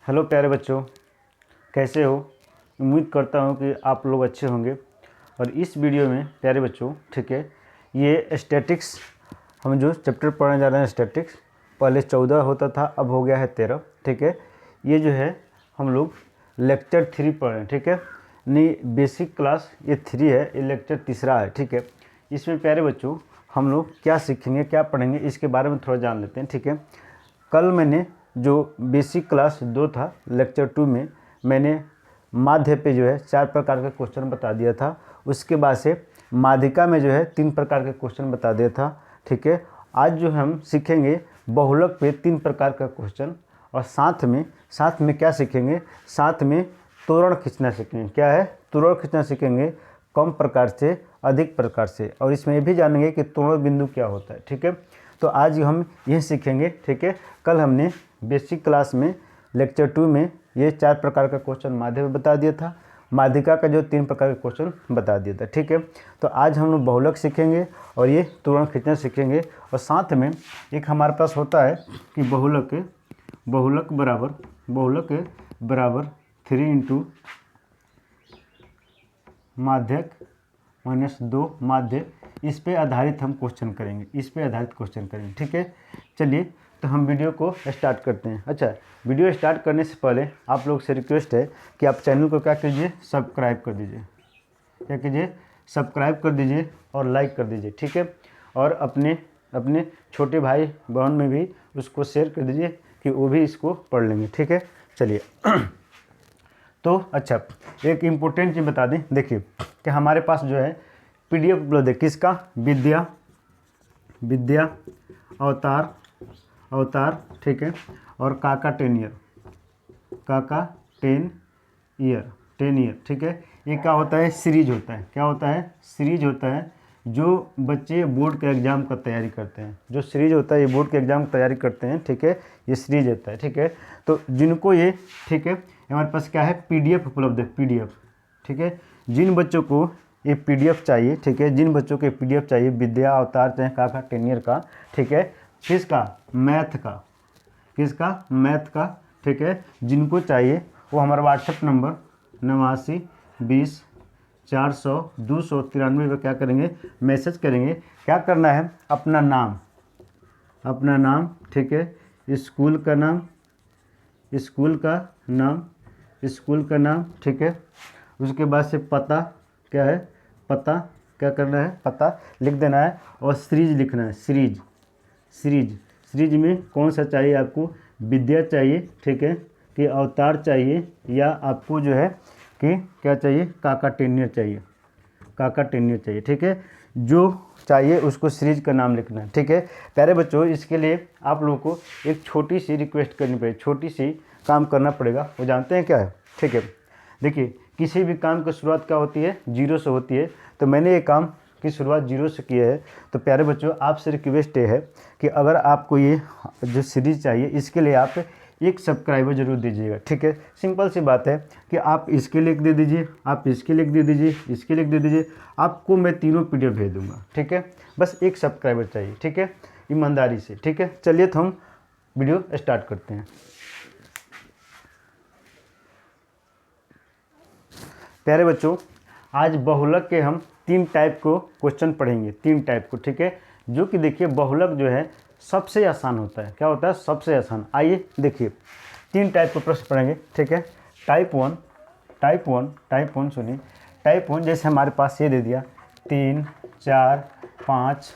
Hello प्यारे बच्चों, कैसे हो। उम्मीद करता हूँ कि आप लोग अच्छे होंगे। और इस वीडियो में प्यारे बच्चों, ठीक है, ये स्टैटिक्स हम जो चैप्टर पढ़ने जा रहे हैं स्टैटिक्स, पहले 14 होता था, अब हो गया है 13। ठीक है, ये जो है हम लोग लेक्चर 3 पढ़ रहे हैं। ठीक है, नहीं बेसिक क्लास ये 3 है, ये लेक्चर तीसरा है। ठीक है, इसमें प्यारे बच्चों हम लोग क्या सीखेंगे, क्या पढ़ेंगे, इसके बारे में थोड़ा जान लेते हैं। ठीक है, कल मैंने जो बेसिक क्लास 2 था लेक्चर 2 में मैंने माध्य पे जो है 4 प्रकार के क्वेश्चन बता दिया था। उसके बाद से माध्यिका में जो है 3 प्रकार के क्वेश्चन बता दिया था। ठीक है, आज जो हम सीखेंगे बहुलक पे 3 प्रकार का क्वेश्चन, और साथ में क्या सीखेंगे, साथ में तोरण खींचना सीखेंगे। क्या है? तोरण खींचना सीखेंगे, कम प्रकार से अधिक प्रकार से, और इसमें ये भी जानेंगे कि तोरण बिंदु क्या होता है। ठीक है, तो आज हम यही सीखेंगे। ठीक है, कल हमने बेसिक क्लास में लेक्चर 2 में ये 4 प्रकार का क्वेश्चन माध्य में बता दिया था, माध्यिका का जो 3 प्रकार का क्वेश्चन बता दिया था। ठीक है, तो आज हम लोग बहुलक सीखेंगे और ये तोरण खींचना सीखेंगे। और साथ में एक हमारे पास होता है कि बहुलक बराबर 3 इंटू माध्यक -2 माध्य, इस पे आधारित हम क्वेश्चन करेंगे। ठीक है, चलिए तो हम वीडियो को स्टार्ट करते हैं। अच्छा, वीडियो स्टार्ट करने से पहले आप लोग से रिक्वेस्ट है कि आप चैनल को क्या कीजिए, सब्सक्राइब कर दीजिए और लाइक कर दीजिए। ठीक है, और अपने छोटे भाई बहन में भी उसको शेयर कर दीजिए कि वो भी इसको पढ़ लेंगे। ठीक है, चलिए तो अच्छा, एक इम्पोर्टेंट चीज़ बता दें। देखिए कि हमारे पास जो है PDF उपलब्ध है, किसका? विद्या अवतार। ठीक है, और काका 10 ईयर। ठीक है, ये क्या होता है? सीरीज होता है। क्या होता है? सीरीज होता है। जो बच्चे बोर्ड के एग्ज़ाम का तैयारी करते हैं, जो सीरीज होता है, ये बोर्ड के एग्ज़ाम की तैयारी करते हैं। ठीक है, ये सीरीज होता है। ठीक है, तो जिनको ये, ठीक है, हमारे पास क्या है? PDF उपलब्ध है, PDF। ठीक है, जिन बच्चों को ये PDF चाहिए, ठीक है, जिन बच्चों को PDF चाहिए, विद्या अवतार चाहे काका 10 ईयर का, ठीक है, किसका? मैथ का। ठीक है, जिनको चाहिए वो हमारा व्हाट्सएप नंबर 89 20 400 293 पर क्या करेंगे? मैसेज करेंगे। क्या करना है? अपना नाम, ठीक है, स्कूल का नाम, ठीक है, उसके बाद से पता, क्या है? पता क्या करना है? पता लिख देना है, और सीरीज लिखना है। सीरीज में कौन सा चाहिए आपको? विद्या चाहिए, ठीक है, कि अवतार चाहिए, या आपको जो है कि क्या चाहिए? काका 10 ईयर चाहिए। ठीक है, जो चाहिए उसको सीरीज का नाम लिखना है। ठीक है प्यारे बच्चों, इसके लिए आप लोगों को एक छोटी सी रिक्वेस्ट करनी पड़ेगी, छोटी सी काम करना पड़ेगा। वो जानते हैं क्या है? ठीक है, देखिए किसी भी काम की शुरुआत क्या होती है? 0 से होती है। तो मैंने ये काम की शुरुआत 0 से की है। तो प्यारे बच्चों, आपसे रिक्वेस्ट ये है कि अगर आपको ये जो सीरीज चाहिए, इसके लिए आप एक सब्सक्राइबर जरूर दीजिएगा। ठीक है, सिंपल सी बात है कि आप इसके लिख दे दीजिए, आप इसके लिख दे दीजिए, आपको मैं तीनों PDF भेज दूंगा। ठीक है, बस एक सब्सक्राइबर चाहिए। ठीक है, ईमानदारी से। ठीक है, चलिए तो हम वीडियो स्टार्ट करते हैं। प्यारे बच्चों, आज बहुलक के हम 3 टाइप को क्वेश्चन पढ़ेंगे, 3 टाइप को। ठीक है, जो कि देखिए बहुलक जो है सबसे आसान होता है। क्या होता है? सबसे आसान। आइए देखिए 3 टाइप के प्रश्न पढ़ेंगे। ठीक है, टाइप वन सुनिए। टाइप 1 जैसे हमारे पास ये दे दिया 3 4 5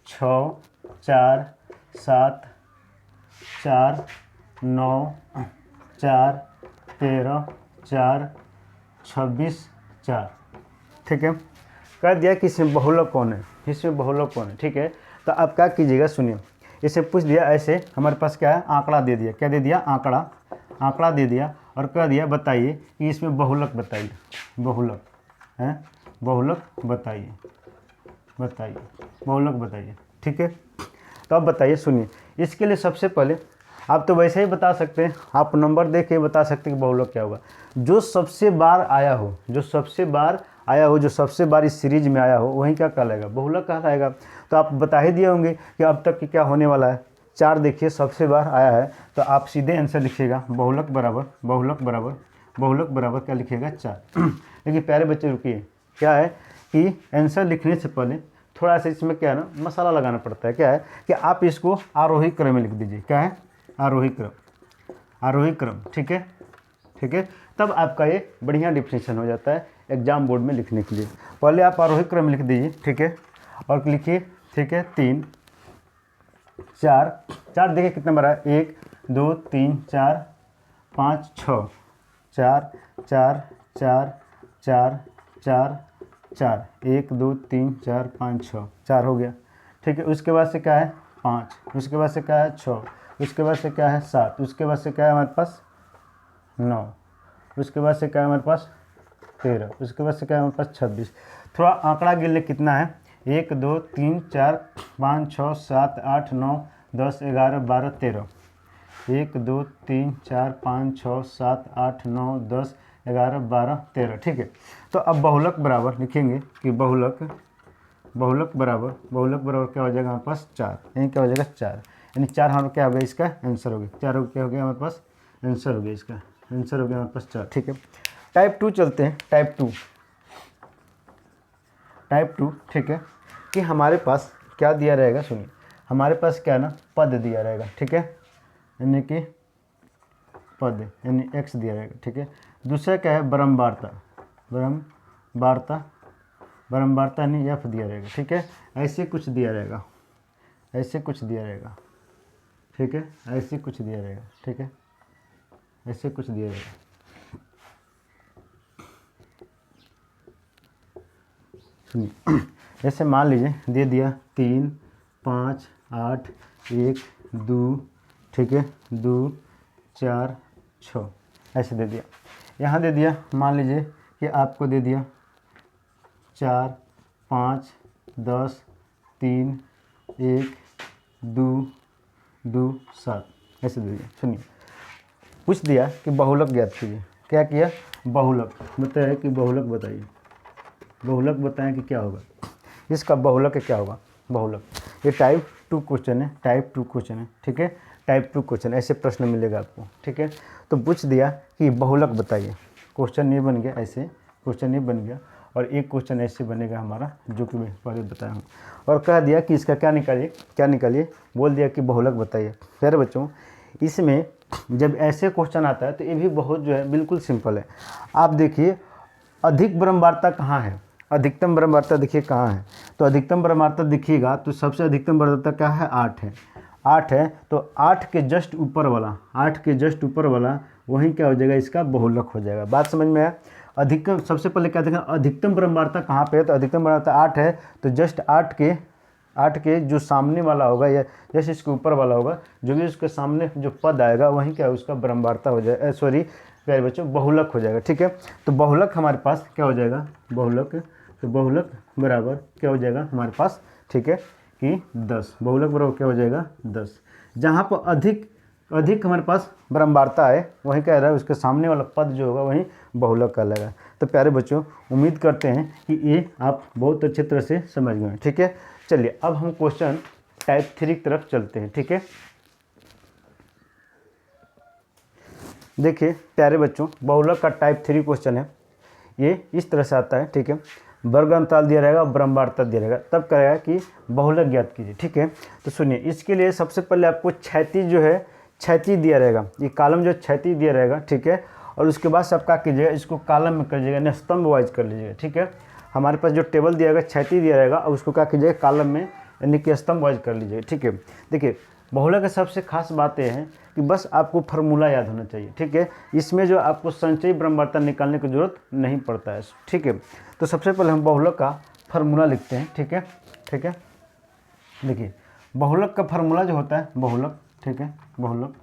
6 4 7 4 9 4 13 4 26 4। ठीक है, कह दिया कि इसमें बहुलक कौन है, ठीक है, तो आप क्या कीजिएगा, सुनिए। इसे पूछ दिया ऐसे, हमारे पास क्या है? आंकड़ा दे दिया। क्या दे दिया? आंकड़ा दे दिया, और कह दिया बताइए कि इसमें बहुलक बताइए। बहुलक बताइए। ठीक है, तो अब बताइए, सुनिए। इसके लिए सबसे पहले आप तो वैसे ही बता सकते हैं, आप नंबर देख के बता सकते हैं कि बहुलक क्या होगा। जो सबसे बार आया हो, जो सबसे बार इस सीरीज में आया हो, वही क्या कहलाएगा? बहुलक कहलाएगा। तो आप बता ही दिए होंगे कि अब तक कि क्या होने वाला है। 4 देखिए सबसे बार आया है, तो आप सीधे आंसर लिखिएगा बहुलक बराबर बहुलक बराबर बहुलक बराबर क्या लिखिएगा 4। लेकिन प्यारे बच्चे रुकिए, क्या है कि आंसर लिखने से पहले थोड़ा सा इसमें क्या है ना मसाला लगाना पड़ता है। क्या है कि आप इसको आरोही क्रम में लिख दीजिए। क्या है? आरोही क्रम, आरोही क्रम। ठीक है, ठीक है, तब आपका ये बढ़िया डिफिनेशन हो जाता है एग्जाम बोर्ड में लिखने के लिए। पहले आप आरोही क्रम में लिख दीजिए। ठीक है, और लिखिए। ठीक है, 3 4 4 देखिए कितना बड़ा है, 1 2 3 4 5 6 4 4 4 4 4 4 1 2 3 4 5 6 4 हो गया। ठीक है, उसके बाद से क्या है 5, उसके बाद से क्या है 6, उसके बाद से क्या है 7, उसके बाद से क्या है हमारे पास 9, उसके बाद से क्या है हमारे पास 13, उसके बाद से क्या है हमारे पास 26। थोड़ा आंकड़ा गिनने कितना है 1 2 3 4 5 6 7 8 9 10 11 12 13, 1 2 3 4 5 6 7 8 9 10 11 12 13। ठीक है, तो अब बहुलक बराबर लिखेंगे कि बहुलक बराबर क्या हो जाएगा हमारे पास 4, यानी क्या हो जाएगा 4, यानी 4 हमारा क्या हो गया इसका आंसर हो गया। 4 हो क्या हो गया हमारे पास आंसर हो गया, इसका आंसर हो गया हमारे पास 4। ठीक है, टाइप 2 चलते हैं। टाइप 2 ठीक है, कि हमारे पास क्या दिया रहेगा, सुनिए हमारे पास क्या है ना पद दिया रहेगा। ठीक है, यानी कि पद यानी x दिया रहेगा। ठीक है, दूसरा क्या है ब्रह्मवार्ता, ब्रह्मवार्ता यानी f दिया रहेगा। ठीक है, ऐसे कुछ दिया रहेगा, ऐसे कुछ दिया रहेगा। ठीक है, ऐसे कुछ दिया रहेगा। ठीक है, ऐसे कुछ दिया रहेगा। सुनिए, जैसे मान लीजिए दे दिया 3 5 8 1 2, ठीक है 2 4 6 ऐसे दे दिया। यहाँ दे दिया मान लीजिए कि आपको दे दिया 4 5 10 3 1 2 2 7 ऐसे दे दिया। सुनिए, पूछ दिया कि बहुलक ज्ञात कीजिए। क्या किया? बहुलक बताया कि बहुलक बताइए, बहुलक बताएं कि क्या होगा इसका, बहुलक क्या होगा बहुलक। ये टाइप 2 क्वेश्चन है, टाइप 2 क्वेश्चन है। ठीक है, टाइप 2 क्वेश्चन ऐसे प्रश्न मिलेगा आपको। ठीक है, तो पूछ दिया कि बहुलक बताइए, क्वेश्चन नहीं बन गया, ऐसे क्वेश्चन नहीं बन गया, और एक क्वेश्चन ऐसे बनेगा हमारा जो कि मैं पहले बताया हूँ। और कह दिया कि इसका क्या निकालिए, क्या निकालिए, बोल दिया कि बहुलक बताइए। प्यारे बच्चों, इसमें जब ऐसे क्वेश्चन आता है तो ये भी बहुत जो है बिल्कुल सिंपल है। आप देखिए अधिक ब्रह्मवार्ता कहाँ है, अधिकतम ब्रह्मवार्ता देखिए कहाँ है, तो अधिकतम ब्रह्मवार्ता दिखिएगा तो सबसे अधिकतम ब्रह्मवार्ता क्या है 8 है, 8 है, तो 8 के जस्ट ऊपर वाला, 8 के जस्ट ऊपर वाला वहीं क्या हो जाएगा इसका बहुलक हो जाएगा। बात समझ में आया? अधिकतम सबसे पहले क्या देखें अधिकतम ब्रह्मवार्ता कहाँ पे है, तो अधिकतम ब्रह्मवार्ता 8 है, तो जस्ट 8 के जो सामने वाला होगा या जैसे इसके ऊपर वाला होगा, जो भी उसके सामने जो पद आएगा वहीं क्या उसका ब्रह्मवार्ता हो जाएगा, सॉरी प्यारे बच्चों बहुलक हो जाएगा। ठीक है, तो बहुलक हमारे पास क्या हो जाएगा बहुलक, तो बहुलक बराबर क्या हो जाएगा हमारे पास, ठीक है कि 10, बहुलक बराबर क्या हो जाएगा 10। जहाँ पर अधिक हमारे पास ब्रह्मवार्ता है वहीं क्या रहा है उसके सामने वाला पद जो होगा वहीं बहुलक का लगा। तो प्यारे बच्चों उम्मीद करते हैं कि ये आप बहुत अच्छे तरह से समझ गए। ठीक है, चलिए अब हम क्वेश्चन टाइप 3 की तरफ चलते हैं। ठीक है, देखिए प्यारे बच्चों बहुलक का टाइप 3 क्वेश्चन है, ये इस तरह से आता है। ठीक है, वर्ग अंतराल दिया रहेगा, ब्रह्मवार्ता दिया रहेगा, तब करेगा कि बहुलक ज्ञात कीजिए। ठीक है, तो सुनिए इसके लिए सबसे पहले आपको क्षैतिज जो है क्षैतिज दिया रहेगा, ये कॉलम जो क्षैतिज दिया रहेगा। ठीक है, और उसके बाद से आप क्या कीजिएगा इसको कॉलम में कर लीजिएगा, स्तंभ वाइज कर लीजिएगा। ठीक है, हमारे पास जो टेबल दिया रहेगा क्षैतिज दिया रहेगा और उसको क्या कीजिएगा कॉलम में यानी कि स्तंभ वाइज कर लीजिएगा। ठीक है, देखिए बहुलक की सबसे खास बात यह है कि बस आपको फार्मूला याद होना चाहिए। ठीक है, इसमें जो आपको संचयी ब्रह्मवार्ता निकालने की जरूरत नहीं पड़ता है। ठीक है, तो सबसे पहले हम बहुलक का फार्मूला लिखते हैं। ठीक है, ठीक है, देखिए बहुलक का फार्मूला जो होता है बहुलक, ठीक है बहुलक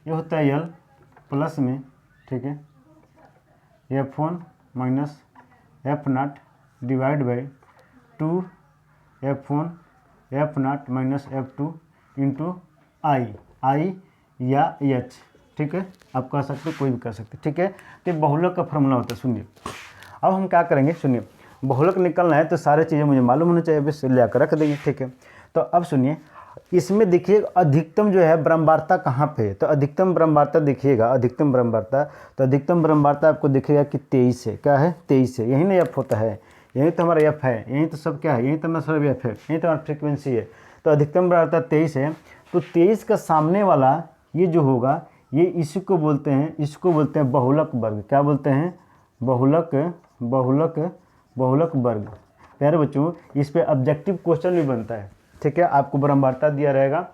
ये होता है यल प्लस में, ठीक है F1 minus F0 divide by 2 F1 F0 minus F2 into i या H। ठीक है, आप कह सकते कोई भी कर सकते। ठीक है, तो बहुलक का फार्मूला होता है। सुनिए अब हम क्या करेंगे, सुनिए बहुलक निकलना है तो सारी चीज़ें मुझे मालूम होनी चाहिए, बस ले आकर रख देंगे। ठीक है, तो अब सुनिए इसमें देखिए अधिकतम जो है ब्रह्मवार्ता कहाँ पे है, तो अधिकतम ब्रह्मवार्ता देखिएगा, अधिकतम ब्रह्मवार्ता, तो अधिकतम ब्रह्मवार्ता आपको दिखेगा कि 23 है। क्या है? 23 है। यही ना एफ होता है, यही तो हमारा एफ है, यही तो सब क्या है, यही तो हमारा सब एफ है, यही तो हमारा फ्रिक्वेंसी है। तो अधिकतम ब्रह्मवार्ता 23 है। तो 23 का सामने वाला ये जो होगा, ये इसको बोलते हैं, इसको बोलते हैं बहुलक वर्ग। क्या बोलते हैं? बहुलक, बहुलक, बहुलक वर्ग। प्यारे बच्चों, इस पे ऑब्जेक्टिव क्वेश्चन भी बनता है। ठीक है, आपको ब्रह्मवार्ता दिया रहेगा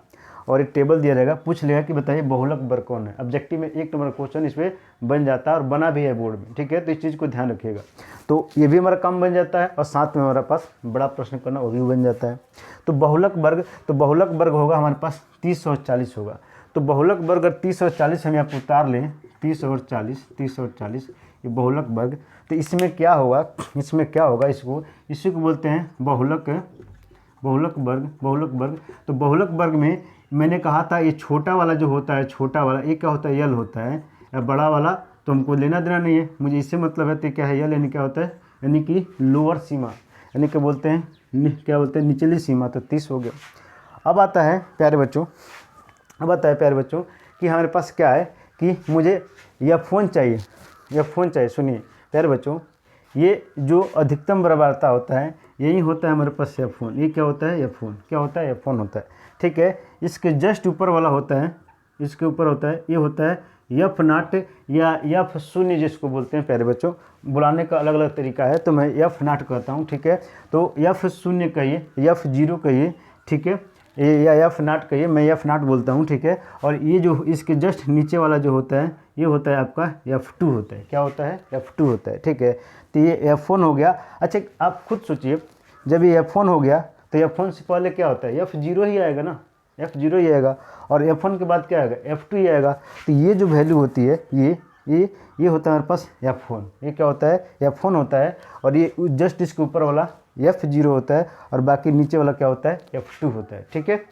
और एक टेबल दिया रहेगा, पूछ लेगा कि बताइए बहुलक वर्ग कौन है। ऑब्जेक्टिव में 1 नंबर क्वेश्चन इस पर बन जाता है और बना भी है बोर्ड में। ठीक है, तो इस चीज़ को ध्यान रखिएगा। तो ये भी हमारा काम बन जाता है और साथ में हमारे पास बड़ा प्रश्न करना वो भी बन जाता है। तो बहुलक वर्ग, तो बहुलक वर्ग होगा हमारे पास 30 और 40 होगा। तो बहुलक वर्ग अगर 30 और 40 हम यहाँ पर उतार लें, 30 और 40, 30 और 40 ये बहुलक वर्ग, तो इसमें क्या होगा, इसमें क्या होगा, इसी को बोलते हैं बहुलक, बहुलक वर्ग, बहुलक वर्ग। तो बहुलक वर्ग में मैंने कहा था ये छोटा वाला जो होता है, छोटा वाला एक क्या होता है? यल होता है। या बड़ा वाला तो हमको लेना देना नहीं है, मुझे इससे मतलब है। तो क्या है? यल यानी क्या होता है? यानी कि लोअर सीमा, यानी क्या बोलते हैं, क्या बोलते हैं, निचली सीमा। तो 30 हो गया। अब आता है प्यारे बच्चों, अब आता है प्यारे बच्चों कि हमारे पास क्या है कि मुझे यह फ़ोन चाहिए, यह फ़ोन चाहिए। सुनिए प्यारे बच्चों, ये जो अधिकतम ब्रह्मवार्ता होता है यही होता है हमारे पास यह फ़ोन। ये क्या होता है? यह फ़ोन। क्या होता है? यह फ़ोन होता है। ठीक है, इसके जस्ट ऊपर वाला होता है, इसके ऊपर होता है, ये होता है एफ नाट या एफ शून्य जिसको बोलते हैं। प्यारे बच्चों, बुलाने का अलग अलग तरीका है, तो मैं एफ नाट कहता हूँ। ठीक है, तो एफ शून्य कहिए, एफ जीरो कहिए। ठीक है, या एफ नाट कहिए, मैं एफ नाट बोलता हूँ। ठीक है, और ये जो इसके जस्ट नीचे वाला जो होता है ये होता है आपका F2 होता है। क्या होता है? F2 होता है। ठीक है, तो ये F1 हो गया। अच्छा, आप खुद सोचिए, जब ये F1 हो गया तो F1 से पहले क्या होता है? F0 ही आएगा ना, F0 ही आएगा। और F1 के बाद क्या आएगा? F2 ही आएगा। तो ये जो वैल्यू होती है ये होता है हमारे पास F1। ये क्या होता है? F1 होता है। और ये जस्ट इसके ऊपर वाला F0 होता है और बाकी नीचे वाला क्या होता है? F2 होता है। ठीक है,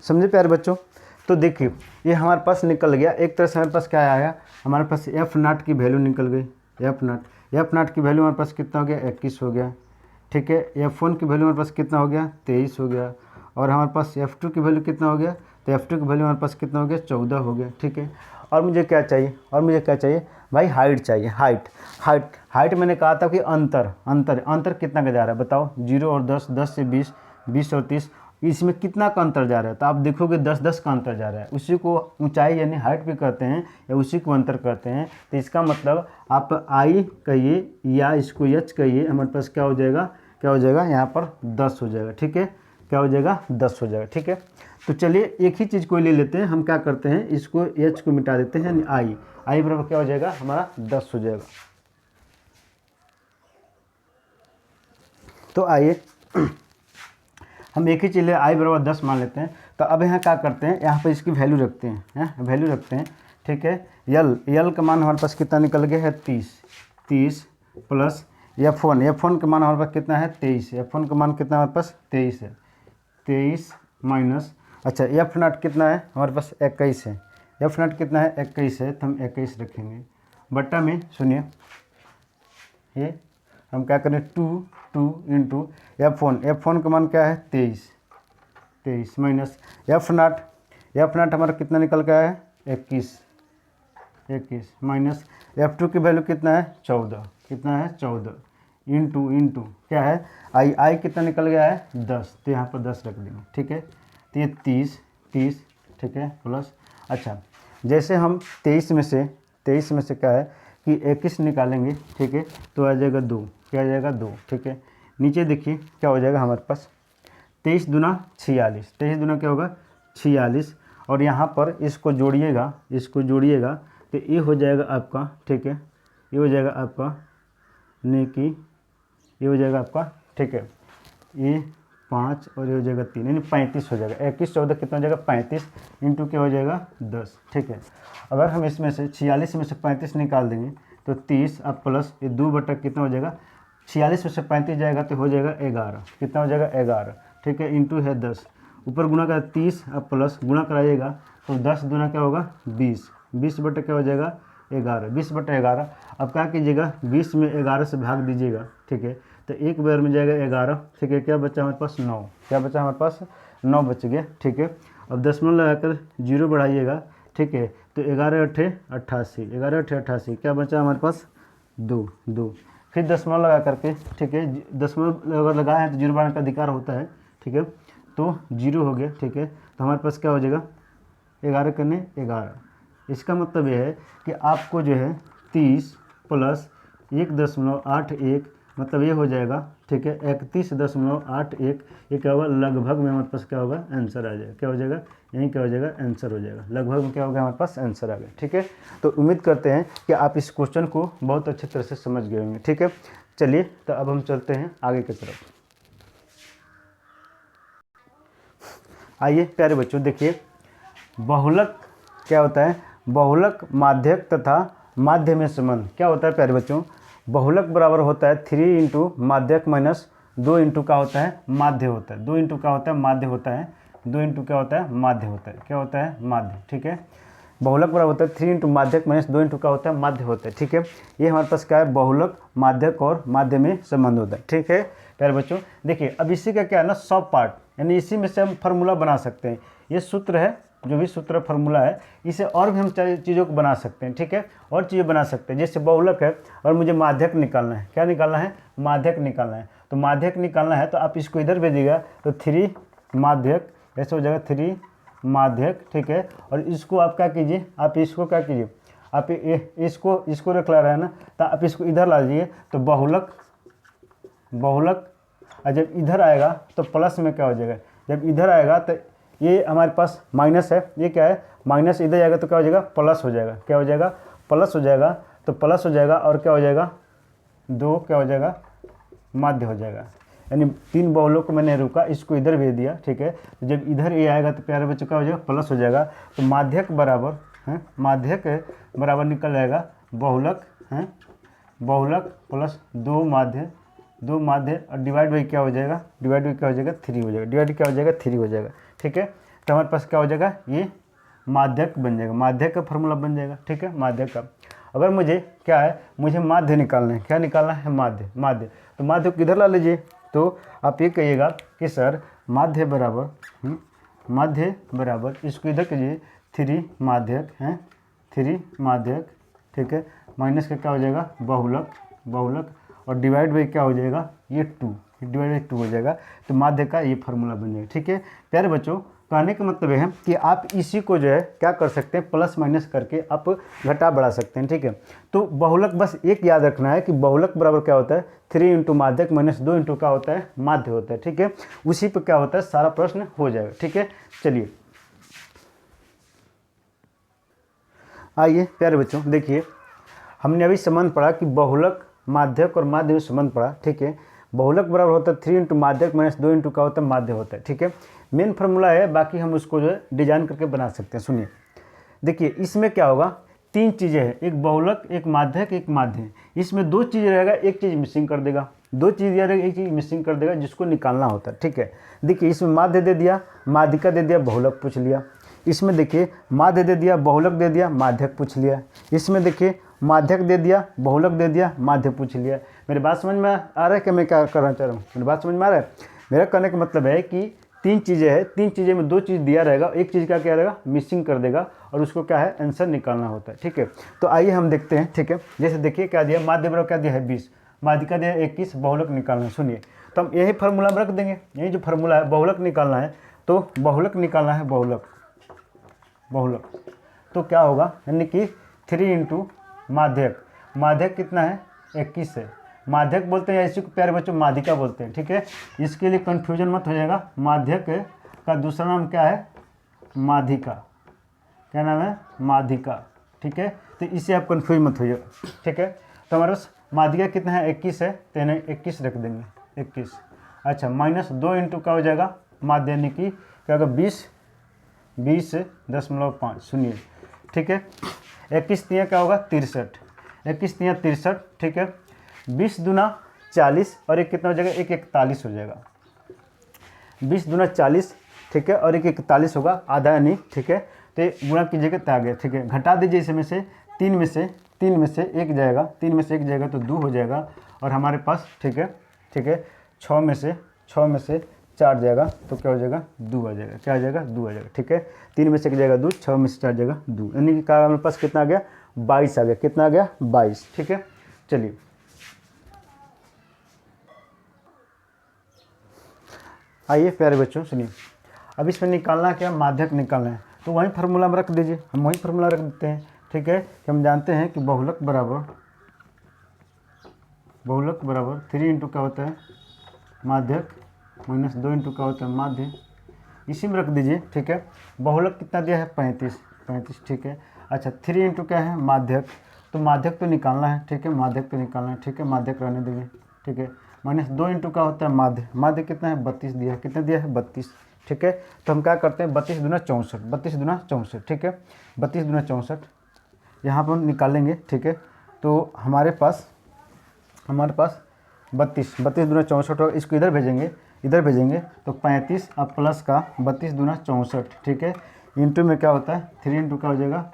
समझे प्यारे बच्चों? तो देखिए ये हमारे पास निकल गया, एक तरह से हमारे पास क्या आया, हमारे पास एफ नाट की वैल्यू निकल गई। एफ नाट की वैल्यू हमारे पास कितना हो गया? 21 हो गया। ठीक है, F1 की वैल्यू हमारे पास कितना हो गया? 23 हो गया। और हमारे पास F2 की वैल्यू कितना हो गया? तो F2 की वैल्यू हमारे पास कितना हो गया? 14 हो गया। ठीक है, और मुझे क्या चाहिए? और मुझे क्या चाहिए भाई? हाइट चाहिए। हाइट मैंने कहा था कि अंतर कितना का जा रहा है बताओ? 0 और 10, 10 से 20, 20 और 30, इसमें कितना का अंतर जा रहा है? तो आप देखोगे 10-10 का अंतर जा रहा है। उसी को ऊंचाई यानी हाइट भी कहते हैं या उसी को अंतर कहते हैं। तो इसका मतलब आप आई कहिए या इसको एच कहिए, हमारे पास क्या हो जाएगा? क्या हो जाएगा? यहाँ पर 10 हो जाएगा। ठीक है, क्या हो जाएगा? 10 हो जाएगा। ठीक है, तो चलिए एक ही चीज़ को ले लेते हैं। हम क्या करते हैं, इसको एच को मिटा देते हैं, यानी आई बराबर क्या हो जाएगा? हमारा 10 हो जाएगा। तो आइए हम एक ही चीज़ आई बराबर 10 मान लेते हैं। तो अब यहाँ क्या करते हैं, यहाँ पर इसकी वैल्यू रखते हैं, वैल्यू रखते हैं। ठीक है, यल का मान हमारे पास कितना निकल गया है? 30 प्लस F1 का मान हमारे पास कितना है? 23। F1 का मान कितना हमारे पास? 23 है। 23 माइनस, अच्छा एफ नाट कितना है हमारे पास? 21 है। एफ नाट कितना है? 21 है, तो हम 21 रखेंगे बट्टा में। सुनिए ये हम क्या करें? 2 इंटू F1 का मान क्या है? 23 माइनस एफ नाट हमारा कितना निकल गया है? 21 माइनस F2 की वैल्यू कितना है? 14। कितना है? 14 इंटू क्या है? आई कितना निकल गया है? 10। तो यहाँ पर 10 रख देंगे। ठीक है, तो ये 30। ठीक है, प्लस, अच्छा जैसे हम 23 में से क्या है कि 21 निकालेंगे। ठीक है, तो आ जाएगा 2। क्या आ जाएगा? 2। ठीक है, नीचे देखिए क्या हो जाएगा हमारे पास? 23 दूना 46। 23 दूना क्या होगा? 46। और यहाँ पर इसको जोड़िएगा तो ये हो जाएगा आपका। ठीक है, ये हो जाएगा आपका नेकी, ये हो जाएगा आपका। ठीक है, ये 5 और ये हो जाएगा 3, यानी 35 हो जाएगा। 21 14 कितना हो जाएगा? 35 इंटू क्या हो जाएगा? 10। ठीक है, अगर हम इसमें से 46 में से 35 निकाल देंगे तो 30 अब प्लस ये 2 बटा कितना हो जाएगा? 46 में से 35 जाएगा तो हो जाएगा 11। कितना हो जाएगा? 11। ठीक है, इंटू है 10, ऊपर गुना का 30 अब प्लस गुना कराइएगा तो 10 दूना क्या होगा? 20। 20 बटा क्या हो जाएगा? 11। 20 बटा 11। अब क्या कीजिएगा? 20 में 11 से भाग दीजिएगा। ठीक है, तो एक बार में जाएगा 11, ठीक है। क्या बचा हमारे पास 9, क्या बचा हमारे पास 9 बच गया, ठीक है। अब दशमलव लगाकर 0 बढ़ाइएगा, ठीक है। तो 11 अट्ठे 88, 11 अट्ठे 88, क्या बचा हमारे पास 2, 2। फिर दशमलव लगा करके, ठीक है, दशमलव अगर लगाए हैं तो 0 बढ़ाने का अधिकार होता है, ठीक है। तो 0 हो गया, ठीक है। तो हमारे पास क्या हो जाएगा 11 करने 11। इसका मतलब यह है कि आपको जो है 30 प्लस 1.81 मतलब ये हो जाएगा, ठीक है, 31.81। ये क्या होगा लगभग में हमारे पास क्या होगा आंसर आ जाएगा, क्या हो जाएगा यहीं क्या हो जाएगा आंसर हो जाएगा, लगभग में क्या होगा हमारे पास आंसर आ गया, ठीक है। तो उम्मीद करते हैं कि आप इस क्वेश्चन को बहुत अच्छी तरह से समझ गए होंगे, ठीक है। चलिए तो अब हम चलते हैं आगे की तरफ। आइए प्यारे बच्चों, देखिए बहुलक क्या होता है, बहुलक माध्यक तथा माध्य में संबंध क्या होता है प्यारे बच्चों। बहुलक बराबर होता है 3 इंटू माध्यक माइनस 2 इंटू का होता है माध्य होता है, 2 इंटू का होता है माध्य होता है, 2 इंटू क्या होता है माध्य होता है, क्या होता है माध्य, ठीक है। बहुलक बराबर होता है 3 इंटू माध्यक माइनस 2 इंटू का होता है माध्य होता है, ठीक है। ये हमारे पास क्या है बहुलक माध्यक और माध्य में संबंध होता है, ठीक है प्यारे बच्चों। देखिए अब इसी का क्या है ना सब पार्ट, यानी इसी में से हम फार्मूला बना सकते हैं। ये सूत्र है, जो भी सूत्र फार्मूला है, इसे और भी हम चीज़ों को बना सकते हैं, ठीक है, और चीज़ें बना सकते हैं। जैसे बहुलक है और मुझे माध्यक निकालना है, क्या निकालना है माध्यक निकालना है। तो माध्यक निकालना है तो आप इसको इधर भेजिएगा तो 3 माध्यक ऐसे हो जाएगा 3 माध्यक, ठीक है। और इसको आप क्या कीजिए, आप इसको क्या कीजिए, आप इसको रख ला रहे हैं ना, तो आप इसको इधर ला लीजिए तो बहुलक, बहुलक। और जब इधर आएगा तो प्लस में क्या हो जाएगा, जब इधर आएगा तो ये हमारे पास माइनस है, ये क्या है माइनस, इधर जाएगा तो क्या हो जाएगा प्लस हो जाएगा, क्या हो जाएगा प्लस हो जाएगा। तो प्लस हो जाएगा और क्या हो जाएगा 2 क्या हो जाएगा माध्य हो जाएगा। यानी 3 बहुलों को मैंने रुका, इसको इधर भेज दिया, ठीक है। तो जब इधर ये आएगा तो प्यारे बच्चों क्या हो जाएगा प्लस हो जाएगा। तो माध्यक बराबर है, माध्यक बराबर निकल जाएगा बहुलक है, बहुलक प्लस 2 माध्य, 2 माध्य और डिवाइड बाई क्या हो जाएगा, डिवाइड बाई क्या हो जाएगा 3 हो जाएगा, डिवाइड क्या हो जाएगा 3 हो जाएगा, ठीक है। तो हमारे पास क्या हो जाएगा ये माध्यक बन जाएगा, माध्यक का फॉर्मूला बन जाएगा, ठीक है माध्यक का। अगर मुझे क्या है, मुझे माध्य निकालना है, क्या निकालना है माध्य, माध्य। तो माध्य को किधर ला लीजिए, तो आप ये कहिएगा कि सर माध्य बराबर माध्य बराबर इसको इधर कीजिए 3 माध्यक हैं, 3 माध्यक, ठीक है, माइनस का क्या हो जाएगा बहुलक, बहुलक और डिवाइड बाई क्या हो जाएगा ये 2, डिवाइड बाई 2 हो जाएगा। तो माध्य का ये फार्मूला बन जाएगा, ठीक है प्यारे बच्चों। कहने का मतलब है कि आप इसी को जो है क्या कर सकते हैं प्लस माइनस करके आप घटा बढ़ा सकते हैं, ठीक है। तो बहुलक बस एक याद रखना है कि बहुलक बराबर क्या होता है 3 इंटू माध्यक माइनस 2 इंटू का होता है माध्य होता है, ठीक है। उसी पर क्या होता है सारा प्रश्न हो जाएगा, ठीक है। चलिए आइए प्यारे बच्चों, देखिए हमने अभी संबंध पढ़ा कि बहुलक माध्यक और माध्य में संबंध पढ़ा, ठीक है। बहुलक बराबर होता है 3 इंटू माध्यक माइनस 2 इंटू का होता है माध्य होता है, ठीक है। मेन फार्मूला है, बाकी हम उसको जो है डिजाइन करके बना सकते हैं। सुनिए देखिए इसमें क्या होगा, 3 चीज़ें हैं, एक बहुलक एक माध्यक एक माध्य। इसमें 2 चीज़ रहेगा, एक चीज़ मिसिंग कर देगा, 2 चीज़ दिया रहेगा एक चीज़ मिसिंग कर देगा, जिसको निकालना होता है, ठीक है। देखिए इसमें माध्य दे दिया, माध्यिका दे दिया, बहुलक पूछ लिया। इसमें देखिए माध्य दे दिया, बहुलक दे दिया, माध्यक पूछ लिया। इसमें देखिए माध्यक दे दिया, बहुलक दे दिया, माध्य पूछ लिया। मेरी बात समझ में आ रहा है कि मैं क्या करना चाह रहा हूँ, मेरी बात समझ में आ रहा है। मेरा कहने का मतलब है कि 3 चीज़ें हैं, 3 चीज़ें में 2 चीज़ दिया रहेगा, एक चीज़ का क्या रहेगा मिसिंग कर देगा और उसको क्या है आंसर निकालना होता है, ठीक है। तो आइए हम देखते हैं, ठीक है। जैसे देखिए क्या दिया, माध्य बराबर क्या दिया है 20, माध्यिका दिया 21, बहुलक निकालना है। सुनिए तो हम यही फार्मूला में रख देंगे, यही जो फार्मूला है बहुलक निकालना है, तो बहुलक निकालना है, बहुलक, बहुलक तो क्या होगा यानी कि 3 इंटू माध्यक, माध्यक कितना है 21 है, माध्यक बोलते हैं, इसी को प्यारे बच्चों माध्यिका बोलते हैं, ठीक है। इसके लिए कंफ्यूजन मत हो जाएगा, माध्यक का दूसरा नाम क्या है माध्यिका, क्या नाम है माध्यिका, ठीक है। तो इससे आप कंफ्यूज मत हो जाएगा, ठीक है। तो हमारे पास माध्यिका कितना है 21 है, तो इन्हें 21 रख देंगे 21। अच्छा माइनस 2 इंटू का हो जाएगा माध्य यानी कि क्या होगा 20.5। सुनिए ठीक है, 21 तिया क्या होगा 63, 21 तिया 63, ठीक है। 20 दूना 40 और एक कितना हो जाएगा, एक 41 हो जाएगा। 20 दूना 40, ठीक है, और एक 41 होगा आधा यानी, ठीक है। तो ये गुणा कीजिएगा तो आ गया, ठीक है। घटा दीजिए इसमें से 3 में से 1 जाएगा, 3 में से 1 जाएगा तो 2 हो जाएगा और हमारे पास, ठीक है, ठीक है। 6 में से 4 जाएगा तो क्या हो जाएगा, 2 आ जाएगा। क्या आ जाएगा, 2 आ जाएगा, ठीक है। 3 में से 1 जाएगा 2, 6 में से 4 जाएगा 2, यानी कि क्या हमारे पास कितना आ गया, 22 आ गया। कितना आ गया, 22, ठीक है। चलिए आइए प्यारे बच्चों सुनिए, अब इसमें निकालना क्या, माध्यक निकालना है, तो वही फार्मूला में रख दीजिए। हम वही फार्मूला रख देते हैं, ठीक है। कि हम जानते हैं कि बहुलक बराबर 3 इंटू क्या होता है, माध्यक, माइनस 2 इंटू क्या होता है, माध्य। इसी में रख दीजिए, ठीक है। बहुलक कितना दिया है, 35, ठीक है। अच्छा 3 इंटू क्या है, माध्यक, तो माध्यक तो निकालना है, ठीक है। माध्यक तो निकालना है, ठीक है। माध्यक रहने देंगे, ठीक है। माइनस 2 इंटू क्या होता है, माध्य। माध्य कितना है, 32 दिया है। कितना दिया है, 32, ठीक है। तो हम क्या करते हैं, 32 दूना 64, 32 दूना 64, ठीक है। 32 दूना 64 यहाँ पर निकालेंगे, ठीक है। तो हमारे पास 32 दूना 64 होगा। इसको इधर भेजेंगे तो 35 अब प्लस का 32 दूना 64, ठीक है। इंटू में क्या होता है, 3 इंटू क्या हो जाएगा,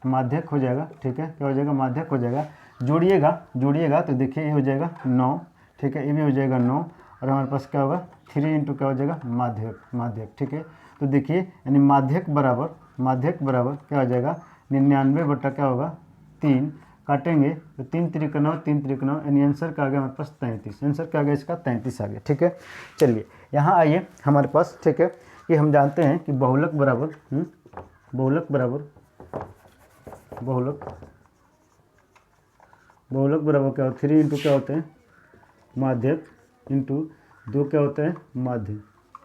माध्यक हो जाएगा, ठीक है। क्या हो जाएगा, माध्यक हो जाएगा। जोड़िएगा तो देखिए ये हो जाएगा 9, ठीक है। ये भी हो जाएगा 9, और हमारे पास क्या होगा, 3 इंटू क्या हो जाएगा, माध्यक, ठीक है। तो देखिए यानी माध्यक बराबर क्या हो जाएगा, 99 बटा क्या होगा, 3, काटेंगे तो 3 त्रिक 9, 3 त्रिक 9, यानी आंसर का आ गया हमारे पास 33। आंसर क्या आ गया इसका, 33 आ गया, ठीक है। चलिए यहाँ आइए हमारे पास, ठीक है। कि हम जानते हैं कि बहुलक बराबर क्या होता है, 3 इंटू क्या होते हैं, माध्यक, इंटू 2 क्या होता है, माध्य,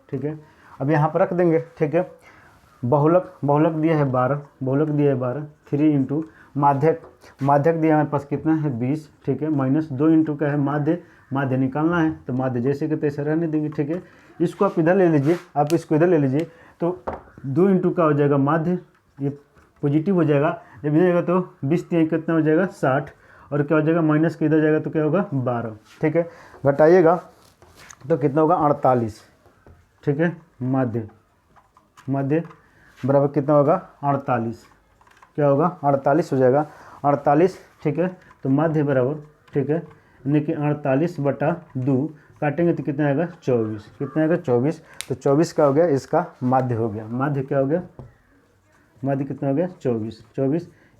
ठीक है। अब यहाँ पर रख देंगे, ठीक है। बहुलक दिया है 12, 3 इंटू माध्यक दिया हमारे पास कितना है, 20, ठीक है। माइनस 2 इंटू क्या है, माध्य निकालना है, तो माध्य जैसे कि तैसे रहने देंगे, ठीक है। इसको आप इधर ले लीजिए, तो 2 इंटू का हो जाएगा माध्य, ये पॉजिटिव हो जाएगा। जब इधर जाएगा तो 20 3 कितना हो जाएगा, 60, और क्या हो जाएगा, माइनस के इधर जाएगा तो क्या होगा, 12, ठीक है। घटाइएगा तो कितना होगा, 48, ठीक है। माध्य बराबर कितना होगा, 48, क्या होगा, 48 हो जाएगा, 48, ठीक है। तो माध्य बराबर, ठीक है, यानी कि 48 बटा 2, काटेंगे तो कितना आएगा, 24, कितना आएगा, 24। तो 24 का हो गया, इसका माध्य हो गया। माध्य क्या हो गया, माध्य कितना हो गया, 24,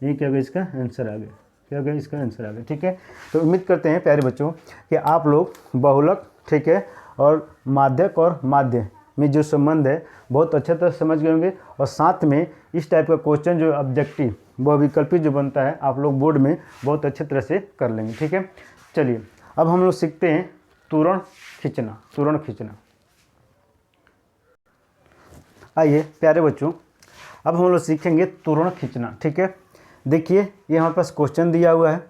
यही क्या हो गया, इसका आंसर आ गया। क्या हो गया, इसका आंसर आ गया, ठीक है। तो उम्मीद करते हैं प्यारे बच्चों कि आप लोग बहुलक, ठीक है, और माध्यक और माध्य में जो संबंध है बहुत अच्छे तरह समझ गए होंगे, और साथ में इस टाइप का क्वेश्चन जो ऑब्जेक्टिव वो विकल्पित जो बनता है आप लोग बोर्ड में बहुत अच्छे तरह से कर लेंगे, ठीक है। चलिए अब हम लोग सीखते हैं त्वरण खींचना। आइए प्यारे बच्चों, अब हम लोग सीखेंगे त्वरण खींचना, ठीक है। देखिए ये हमारे पास क्वेश्चन दिया हुआ है,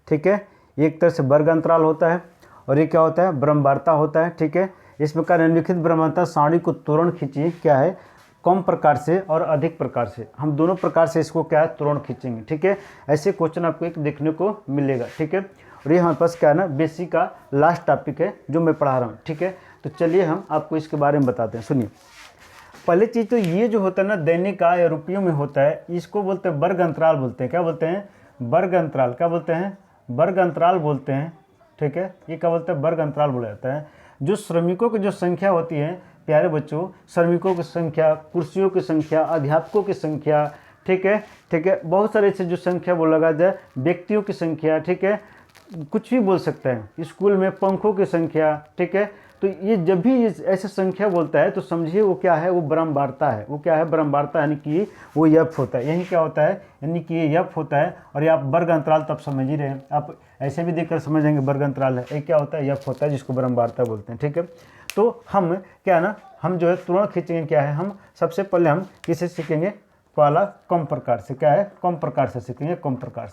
ठीक है। एक तरह से वर्ग अंतराल होता है, और ये क्या होता है, ब्रह्मवार्ता होता है, ठीक है। इस प्रकार निम्नलिखित ब्रह्मवार्ता सारणी को त्वरण खींचिए, क्या है, कम प्रकार से और अधिक प्रकार से। हम दोनों प्रकार से इसको क्या है, त्वरण खींचेंगे, ठीक है। ऐसे क्वेश्चन आपको एक देखने को मिलेगा, ठीक है। और ये हमारे पास क्या है ना, बेसिक का लास्ट टॉपिक है जो मैं पढ़ा रहा हूँ, ठीक है। तो चलिए हम आपको इसके बारे में बताते हैं, सुनिए। पहली चीज़ तो ये जो होता है ना, दैनिक आय या रुपयों में होता है, इसको बोलते हैं वर्ग अंतराल बोलते हैं। क्या बोलते हैं, वर्ग अंतराल। क्या बोलते हैं, वर्ग अंतराल बोलते हैं, ठीक है। ये क्या बोलते हैं, वर्ग अंतराल बोला जाता है। जो श्रमिकों की जो संख्या होती है प्यारे बच्चों, श्रमिकों की संख्या, कुर्सियों की संख्या, अध्यापकों की संख्या, ठीक है, बहुत सारे ऐसे जो संख्या वो लगा जाए, व्यक्तियों की संख्या, ठीक है, कुछ भी बोल सकते हैं, स्कूल में पंखों की संख्या, ठीक है। तो ये जब भी ऐसे संख्या बोलता है तो समझिए वो क्या है, वो ब्रह्मवार्ता है। वो क्या है, ब्रह्मवार्ता, यानी कि वो यफ होता है। यही क्या होता है, यानी कि ये यफ होता है। और ये आप वर्ग अंतराल तब समझ ही रहे हैं, आप ऐसे भी देखकर समझ जाएंगे वर्ग अंतराल है। ये क्या होता है, यफ होता है, जिसको ब्रह्मवार्ता बोलते हैं, ठीक है। तो हम क्या है ना, हम जो है त्वरण खींचेंगे, क्या है, हम सबसे पहले हम किसे सीखेंगे, पहला कम प्रकार से। क्या है, कम प्रकार से सीखेंगे, कम प्रकार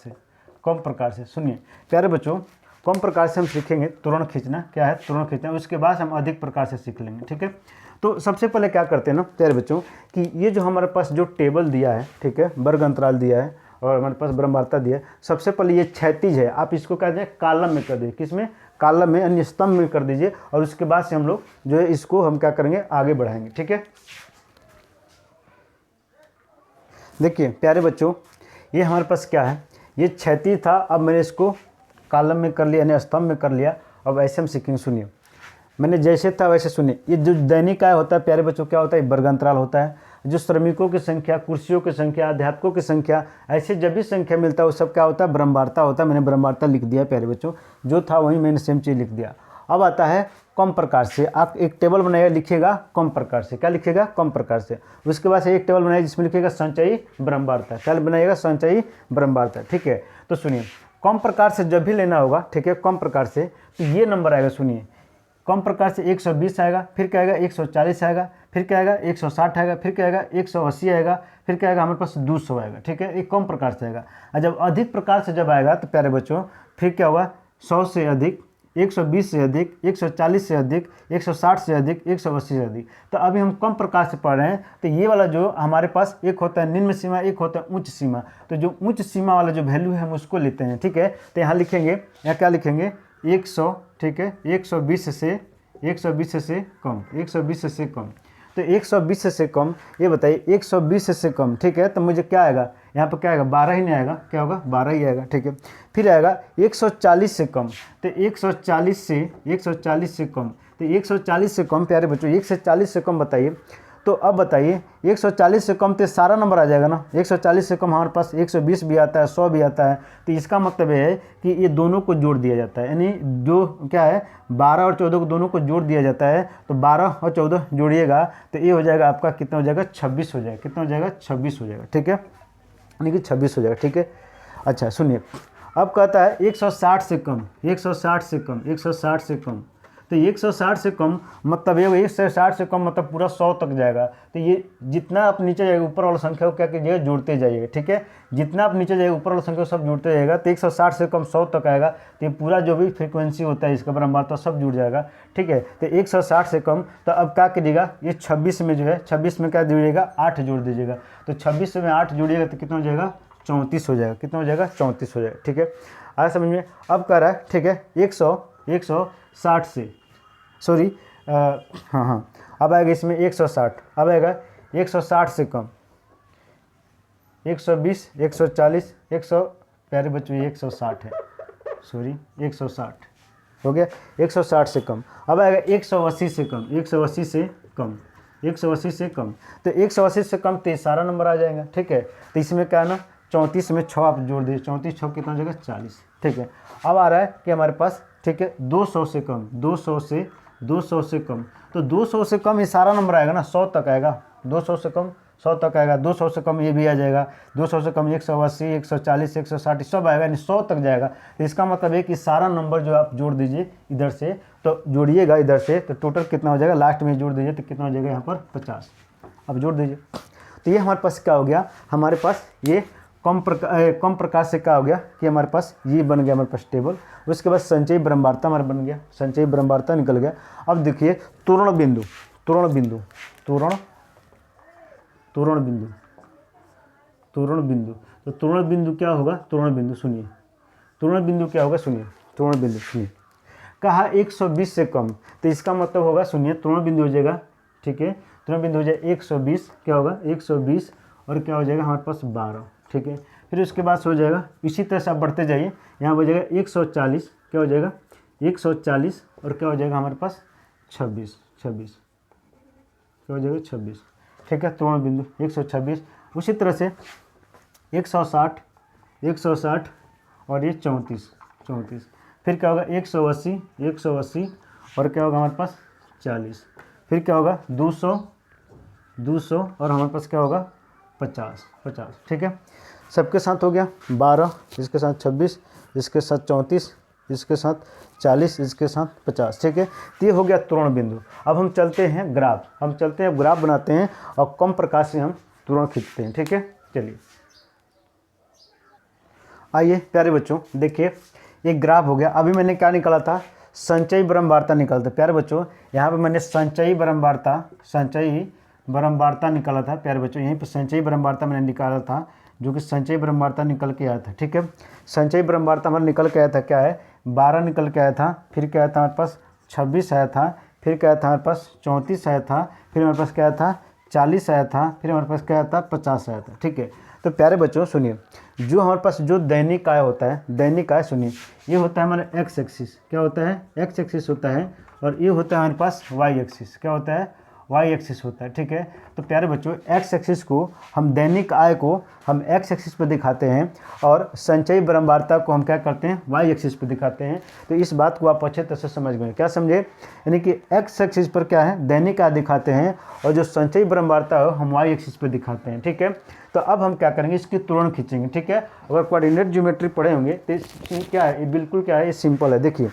से। सुनिए प्यारे बच्चों, कम प्रकार से हम सीखेंगे त्वरण खींचना। क्या है, त्वरण खींचना। उसके बाद हम अधिक प्रकार से सीख लेंगे, ठीक है। तो सबसे पहले क्या करते हैं ना प्यारे बच्चों, कि ये जो हमारे पास जो टेबल दिया है, ठीक है, वर्ग अंतराल दिया है और हमारे पास ब्रह्मवार्ता दिया है। सबसे पहले ये क्षैतिज है, आप इसको क्या दें, कॉलम में कर दीजिए। किसमें, कॉलम में, अन्य स्तंभ में कर दीजिए। और उसके बाद से हम लोग जो है इसको हम क्या करेंगे, आगे बढ़ाएंगे, ठीक है। देखिए प्यारे बच्चों, ये हमारे पास क्या है, ये क्षैतिज था, अब मैंने इसको कॉलम में कर लिया, यानी स्तंभ में कर लिया। अब ऐसे हम सीखेंगे, सुनिए। मैंने जैसे था वैसे सुनिए। ये जो दैनिक आय होता है प्यारे बच्चों, क्या होता है, वर्गांतराल होता है। जो श्रमिकों की संख्या, कुर्सियों की संख्या, अध्यापकों की संख्या, ऐसे जब भी संख्या मिलता है वो सब क्या होता है, ब्रह्मवार्ता होता है। मैंने ब्रह्मवार्ता लिख दिया प्यारे बच्चों, जो था वही मैंने सेम चीज़ लिख दिया। अब आता है कम प्रकार से। आप एक टेबल बनाइएगा, लिखिएगा कम प्रकार से। क्या लिखिएगा, कम प्रकार से। उसके बाद से एक टेबल बनाइए जिसमें लिखिएगा संचयी ब्रह्मवार्ता। क्या बनाइएगा, संचयी ब्रह्मवार्ता। ठीक है, तो सुनिए, कम प्रकार से जब भी लेना होगा, ठीक है, कम प्रकार से, तो ये नंबर आएगा। सुनिए, कम प्रकार से 120 आएगा, फिर क्या आएगा 140 आएगा, फिर क्या आएगा 160 आएगा, फिर क्या आएगा 180 आएगा, फिर क्या आएगा हमारे पास 200 आएगा। ठीक है, ये कम प्रकार से आएगा। और जब अधिक प्रकार से जब आएगा तो प्यारे बच्चों फिर क्या होगा, 100 से अधिक, 120 से अधिक, 140 से अधिक, 160 से अधिक, 180 से अधिक। तो अभी हम कम प्रकार से पढ़ रहे हैं, तो ये वाला जो हमारे पास एक होता है निम्न सीमा, एक होता है उच्च सीमा। तो जो उच्च सीमा वाला जो वैल्यू है हम उसको लेते हैं। ठीक है, तो यहाँ लिखेंगे, यहाँ क्या लिखेंगे 100, ठीक है, 120 से 120 से कम, 120 से कम। तो 120 से कम, ये बताइए 120 से कम। ठीक है, तो मुझे क्या आएगा यहाँ पर, क्या आएगा 12 ही नहीं आएगा, क्या होगा 12 ही आएगा। ठीक है, फिर आएगा 140 से कम। तो 140 से कम, तो 140 से कम प्यारे बच्चों, 140 से कम बताइए। तो अब बताइए 140 से कम तो सारा नंबर आ जाएगा ना। 140 से कम हमारे पास 120 भी आता है, 100 भी आता है। तो इसका मतलब ये है कि ये दोनों को जोड़ दिया जाता है, यानी जो क्या है 12 और 14 को दोनों को जोड़ दिया जाता है। तो 12 और 14 जोड़िएगा तो ये हो जाएगा आपका कितना हो जाएगा, 26 हो जाएगा। कितना हो जाएगा, 26 हो जाएगा। ठीक है, यानी कि 26 हो जाएगा। ठीक है, अच्छा सुनिए, अब कहता है 160 से कम, 160 से कम, 160 से कम। तो 160 से कम मतलब ये 160 से कम मतलब पूरा 100 तक जाएगा। तो ये जितना आप नीचे जाएगा ऊपर वाला संख्या को क्या कीजिएगा, जोड़ते जाइएगा। ठीक है, जितना आप नीचे जाएगा ऊपर वाला संख्या को सब जोड़ते जाएगा। तो 160 से कम 100 तक आएगा। तो ये पूरा जो भी फ्रीक्वेंसी होता है इसका ब्रह्मवार्ता सब जुड़ जाएगा। ठीक है, तो 160 से कम, तो अब क्या कीजिएगा, ये 26 में जो है, 26 में क्या जोड़िएगा, 8 जोड़ दीजिएगा। तो 26 में 8 जोड़िएगा तो कितना हो जाएगा, 34 हो जाएगा। कितना हो जाएगा, 34 हो जाएगा। ठीक है, आया समझ में। अब कह रहा है, ठीक है, 160 से, सॉरी हाँ, अब आएगा इसमें 160, अब आएगा 160 से कम, 120, 140, 100, प्यारे बच्चों ये 160 है, सॉरी 160 हो गया। 160 से कम, अब आएगा 180 से कम, 180 से कम, 180 से कम। तो 180 से कम तो ये सारा नंबर आ जाएगा। ठीक है, तो इसमें क्या है ना, 34 में 6 आप जोड़ दीजिए, 34 6 कितना हो जाएगा, 40। ठीक है, अब आ रहा है कि हमारे पास, ठीक है, 200 से कम, 200 से कम। तो 200 से कम ये सारा नंबर आएगा ना, 100 तक आएगा। 200 से कम 100 तक आएगा, 200 से कम ये भी आ जाएगा, 200 से कम 180, 140, 160 सब आएगा, यानी 100 तक जाएगा। तो इसका मतलब है कि सारा नंबर जो आप जोड़ दीजिए इधर से, तो जोड़िएगा इधर से, तो टोटल कितना हो जाएगा, लास्ट में जोड़ दीजिए तो कितना हो जाएगा यहाँ पर 50। अब जोड़ दीजिए, तो ये हमारे पास क्या हो गया, हमारे पास ये कम प्रकार से क्या हो गया कि हमारे पास ये बन गया हमारे पास टेबल। उसके बाद संचयी ब्रह्मवार्ता हमारा बन गया, संचयी ब्रह्मवार्ता निकल गया। अब देखिए त्वरण बिंदु, त्वरण बिंदु, त्वरण बिंदु, त्वरण बिंदु। तो त्वरण बिंदु क्या होगा, त्वरण बिंदु सुनिए, त्वरण बिंदु क्या होगा, सुनिए, त्वरण बिंदु सुनिए। कहा 120 से कम, तो इसका मतलब होगा, सुनिए, त्वरण बिंदु हो जाएगा, ठीक है, त्वरण बिंदु हो जाएगा 120, क्या होगा 120 और क्या हो जाएगा हमारे पास 12। ठीक है, फिर उसके बाद हो जाएगा, इसी तरह से आप बढ़ते जाइए, यहाँ हो जाएगा 140, क्या हो जाएगा 140 और क्या हो जाएगा हमारे पास 26, क्या हो जाएगा 26। ठीक है, त्वरण बिंदु 126। उसी तरह से 160 और ये 34, फिर क्या होगा 180 और क्या होगा हमारे पास 40, फिर क्या होगा 200 और हमारे पास क्या होगा 50। ठीक है, सबके साथ हो गया 12, इसके साथ 26, इसके साथ 34, इसके साथ 40, इसके साथ 50। ठीक है, तो ये हो गया त्वरण बिंदु। अब हम चलते हैं ग्राफ, ग्राफ बनाते हैं और कम प्रकार से हम त्वरण खींचते हैं। ठीक है, चलिए आइए प्यारे बच्चों, देखिए ये ग्राफ हो गया। अभी मैंने क्या निकाला था, संचयी ब्रह्मवार्ता निकाला था। प्यारे बच्चों यहाँ पे मैंने संचयी ब्रह्मवार्ता निकाला था। प्यारे बच्चों यहीं पर संचयी ब्रह्मवार्ता मैंने निकाला था, जो कि संचयी ब्रह्मवार्ता निकल के आया था। ठीक है, संचयी ब्रह्मवार्ता हमारा निकल के आया था, क्या है 12 निकल के आया था, फिर क्या आया था हमारे पास 26 आया था, फिर क्या आया था हमारे पास 34 आया था, फिर हमारे पास क्या आया था 40 आया था, फिर हमारे पास क्या आया था 50 आया था। ठीक है, तो प्यारे बच्चों सुनिए, जो हमारे पास जो दैनिक आय होता है, दैनिक आय सुनिए, ये होता है हमारा एक्स एक्सिस, क्या होता है, एक्स एक्सिस होता है, और ये होता है हमारे पास वाई एक्सिस, क्या होता है, वाई एक्सिस होता है, ठीक है। तो प्यारे बच्चों एक्स एक्सिस को हम दैनिक आय को हम एक्स एक्सिस पर दिखाते हैं और संचयी बारंबारता को हम क्या करते हैं, वाई एक्सिस पर दिखाते हैं। तो इस बात को आप अच्छे तरह से समझ गए, क्या समझे, यानी कि एक्स एक्सिस पर क्या है, दैनिक आय दिखाते हैं, और जो संचयी बारंबारता है हम वाई एक्सिस पर दिखाते हैं, ठीक है। तो अब हम क्या करेंगे, इसकी तुलन खींचेंगे, ठीक है। अगर कोऑर्डिनेट ज्योमेट्री पढ़े होंगे तो क्या है, ये बिल्कुल क्या है, ये सिंपल है। देखिए